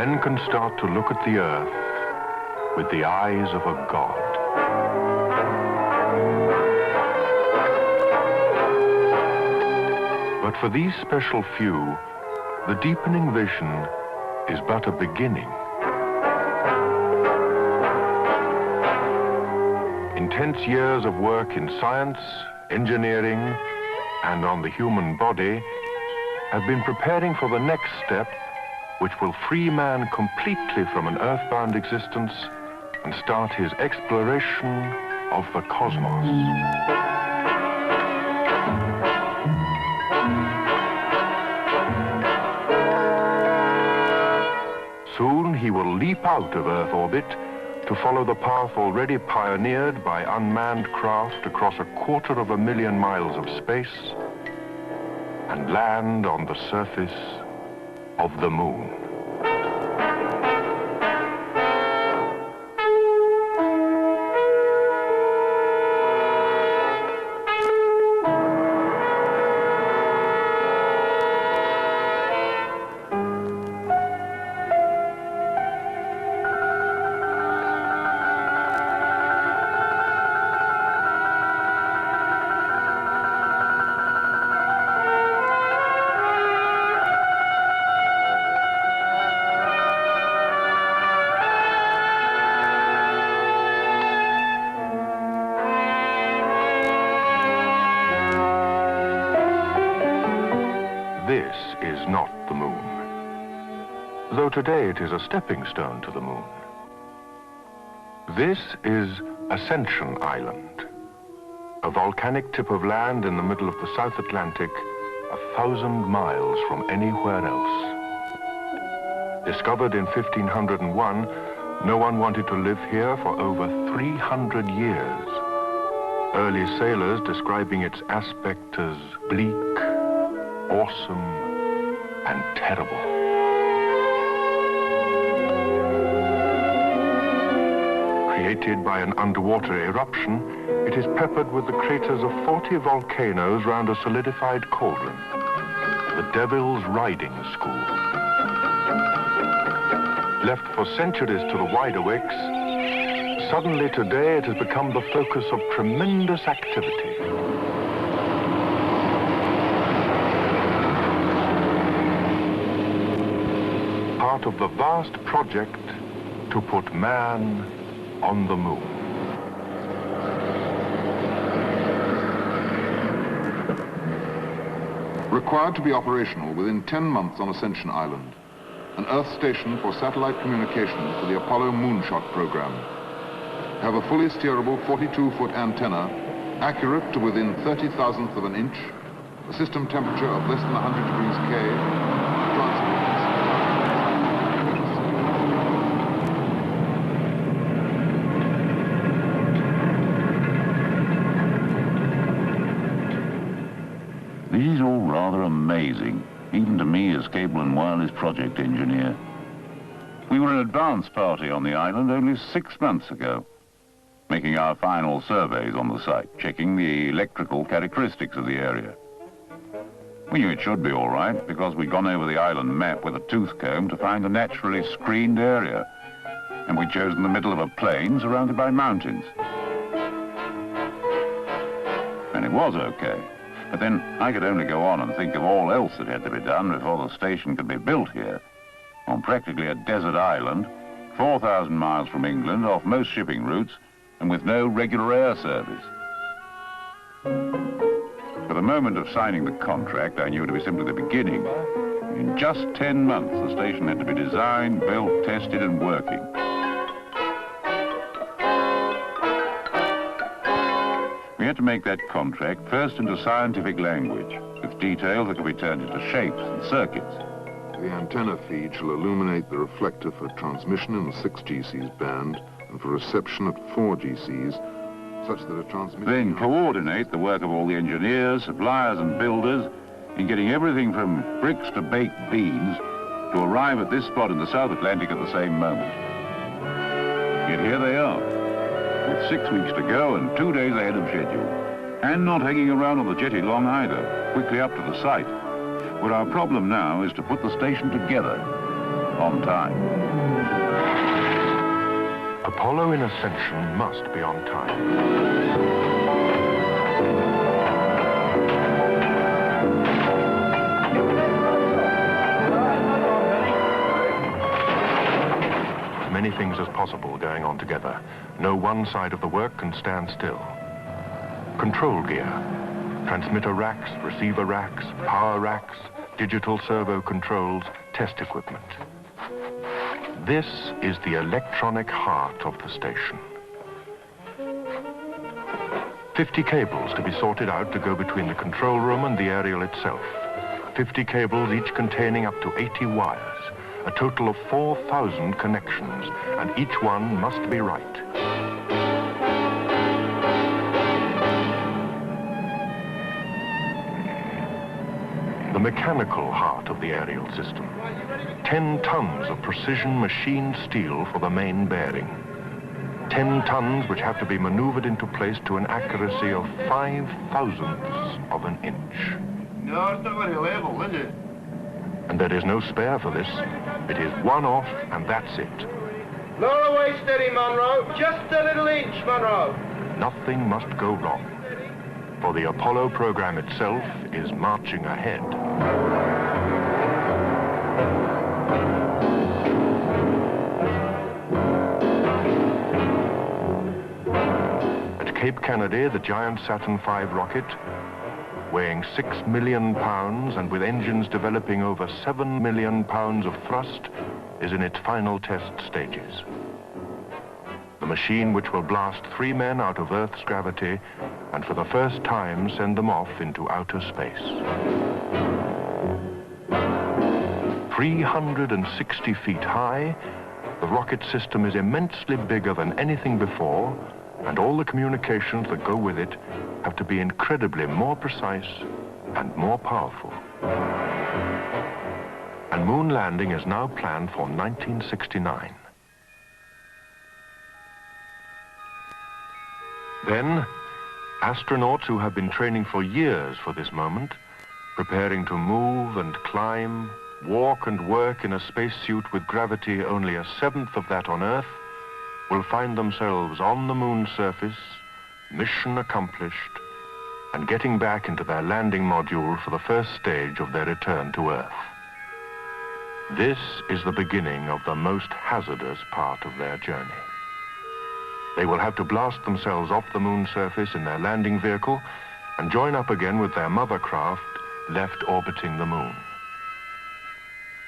men can start to look at the earth with the eyes of a god. But for these special few, the deepening vision is but a beginning. Intense years of work in science, engineering, and on the human body have been preparing for the next step, which will free man completely from an earthbound existence and start his exploration of the cosmos. Soon he will leap out of Earth orbit to follow the path already pioneered by unmanned craft across 250,000 miles of space and land on the surface of the moon. This is not the moon, though today it is a stepping stone to the moon. This is Ascension Island, a volcanic tip of land in the middle of the South Atlantic, 1,000 miles from anywhere else. Discovered in 1501, no one wanted to live here for over 300 years. Early sailors describing its aspect as bleak, awesome, and terrible. Created by an underwater eruption, it is peppered with the craters of 40 volcanoes round a solidified cauldron, the Devil's Riding School. Left for centuries to the wide awakes, suddenly today it has become the focus of tremendous activity. Part of the vast project to put man on the moon. Required to be operational within 10 months on Ascension Island, an Earth station for satellite communication for the Apollo moonshot program. Have a fully steerable 42-foot antenna, accurate to within 30,000th of an inch, a system temperature of less than 100 degrees K, This is all rather amazing, even to me as cable and wireless project engineer. We were an advance party on the island only 6 months ago, making our final surveys on the site, checking the electrical characteristics of the area. We knew it should be all right because we'd gone over the island map with a tooth comb to find a naturally screened area, and we'd chosen the middle of a plain surrounded by mountains. And it was okay. But then I could only go on and think of all else that had to be done before the station could be built here, on practically a desert island, 4,000 miles from England, off most shipping routes, and with no regular air service. For the moment of signing the contract, I knew it to be simply the beginning. In just 10 months, the station had to be designed, built, tested, and working. We had to make that contract first into scientific language, with details that could be turned into shapes and circuits. The antenna feed shall illuminate the reflector for transmission in the 6 GCs band and for reception at 4 GCs, such that a transmission... Then coordinate the work of all the engineers, suppliers and builders in getting everything from bricks to baked beans to arrive at this spot in the South Atlantic at the same moment. Yet here they are, with 6 weeks to go and 2 days ahead of schedule. And not hanging around on the jetty long either, quickly up to the site, where our problem now is to put the station together. on time. Apollo in Ascension must be on time. Many things as possible going on together. No one side of the work can stand still. Control gear, transmitter racks, receiver racks, power racks, digital servo controls, test equipment. This is the electronic heart of the station. 50 cables to be sorted out to go between the control room and the aerial itself. 50 cables, each containing up to 80 wires. A total of 4,000 connections, and each one must be right. The mechanical heart of the aerial system. 10 tons of precision machined steel for the main bearing. 10 tons which have to be maneuvered into place to an accuracy of 5/1000ths of an inch. No, it's not very level, is it? And there is no spare for this. It is one off, and that's it. Lower away steady, Monroe. Just a little inch, Monroe. Nothing must go wrong, for the Apollo program itself is marching ahead. At Cape Kennedy, the giant Saturn V rocket, weighing 6 million pounds and with engines developing over 7 million pounds of thrust, is in its final test stages. The machine which will blast 3 men out of Earth's gravity and for the first time send them off into outer space. 360 feet high, the rocket system is immensely bigger than anything before, and all the communications that go with it have to be incredibly more precise and more powerful. And moon landing is now planned for 1969. Then, astronauts who have been training for years for this moment, preparing to move and climb, walk and work in a spacesuit with gravity only 1/7 of that on Earth, will find themselves on the moon's surface, mission accomplished, and getting back into their landing module for the first stage of their return to Earth. This is the beginning of the most hazardous part of their journey. They will have to blast themselves off the moon's surface in their landing vehicle and join up again with their mother craft left orbiting the moon.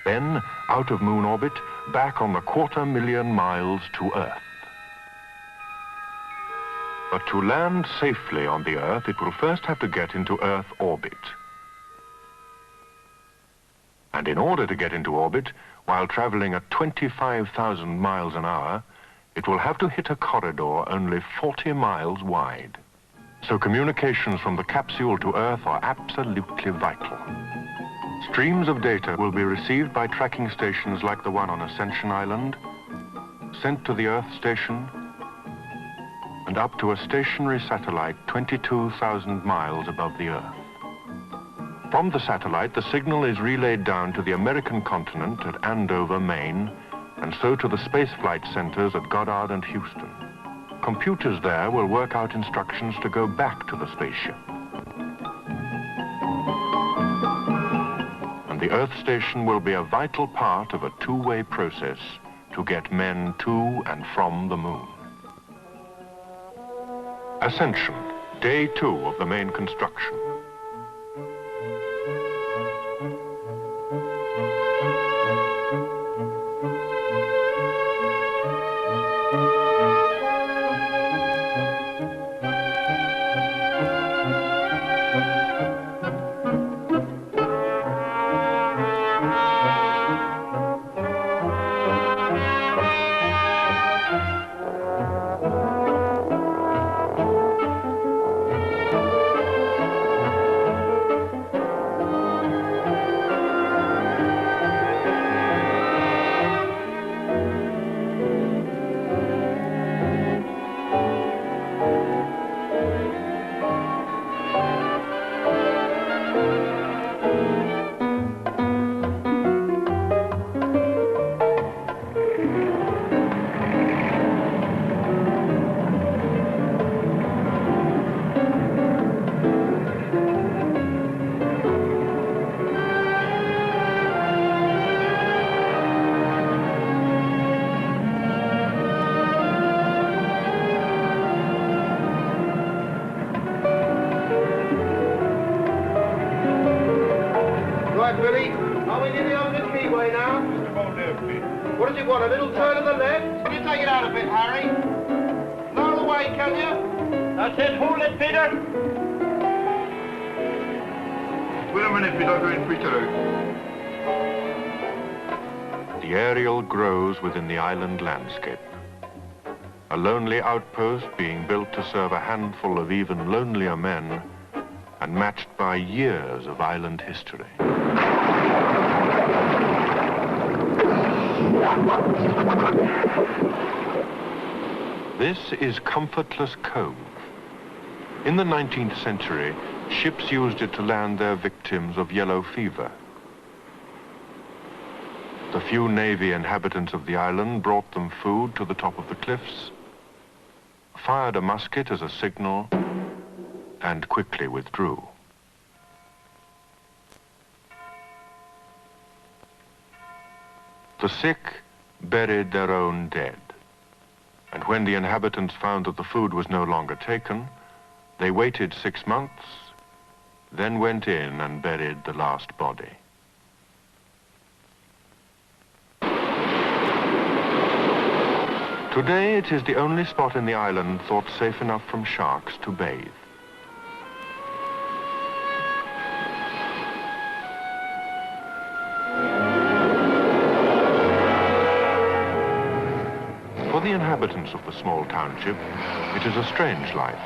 Then, out of moon orbit, back on the 250,000 miles to Earth. But to land safely on the Earth, it will first have to get into Earth orbit. And in order to get into orbit, while traveling at 25,000 miles an hour, it will have to hit a corridor only 40 miles wide. So communications from the capsule to Earth are absolutely vital. Streams of data will be received by tracking stations like the one on Ascension Island, sent to the Earth station, and up to a stationary satellite 22,000 miles above the Earth. From the satellite, the signal is relayed down to the American continent at Andover, Maine, and so to the spaceflight centers at Goddard and Houston. Computers there will work out instructions to go back to the spaceship. And the Earth station will be a vital part of a two-way process to get men to and from the moon. Ascension, day 2 of the main construction. What does it want, a little turn of the left? Can you take it out a bit, Harry? Lower the way, can you? That's it, hold it, Peter. Wait a minute, Peter, going Peter. The aerial grows within the island landscape. A lonely outpost being built to serve a handful of even lonelier men and matched by years of island history. This is Comfortless Cove. In the 19th century, ships used it to land their victims of yellow fever. The few Navy inhabitants of the island brought them food to the top of the cliffs, fired a musket as a signal, and quickly withdrew. The sick buried their own dead, and when the inhabitants found that the food was no longer taken, they waited 6 months, then went in and buried the last body. Today, it is the only spot in the island thought safe enough from sharks to bathe. For the inhabitants of the small township, it is a strange life.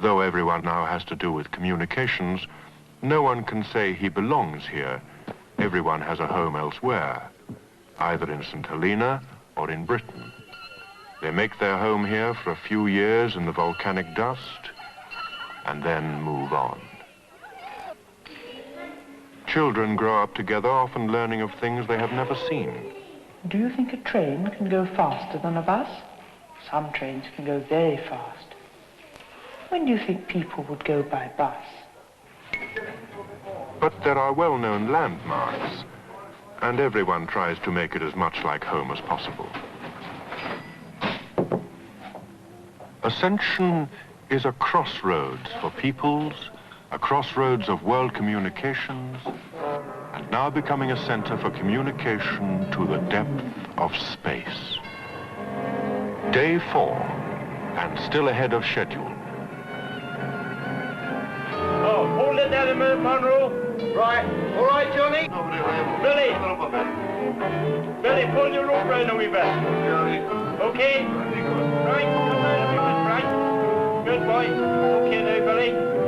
Though everyone now has to do with communications, no one can say he belongs here. Everyone has a home elsewhere, either in St. Helena or in Britain. They make their home here for a few years in the volcanic dust and then move on. Children grow up together, often learning of things they have never seen. Do you think a train can go faster than a bus? Some trains can go very fast. When do you think people would go by bus? But there are well-known landmarks, and everyone tries to make it as much like home as possible. Ascension is a crossroads for peoples, a crossroads of world communications, and now becoming a center for communication to the depth of space. Day 4, and still ahead of schedule. Oh, hold it there a minute, Monroe. Right. All right, Johnny? Billy. Billy, pull your rope round a wee bit. Okay? Right, come round a wee bit, right? Good boy. Okay now, Billy.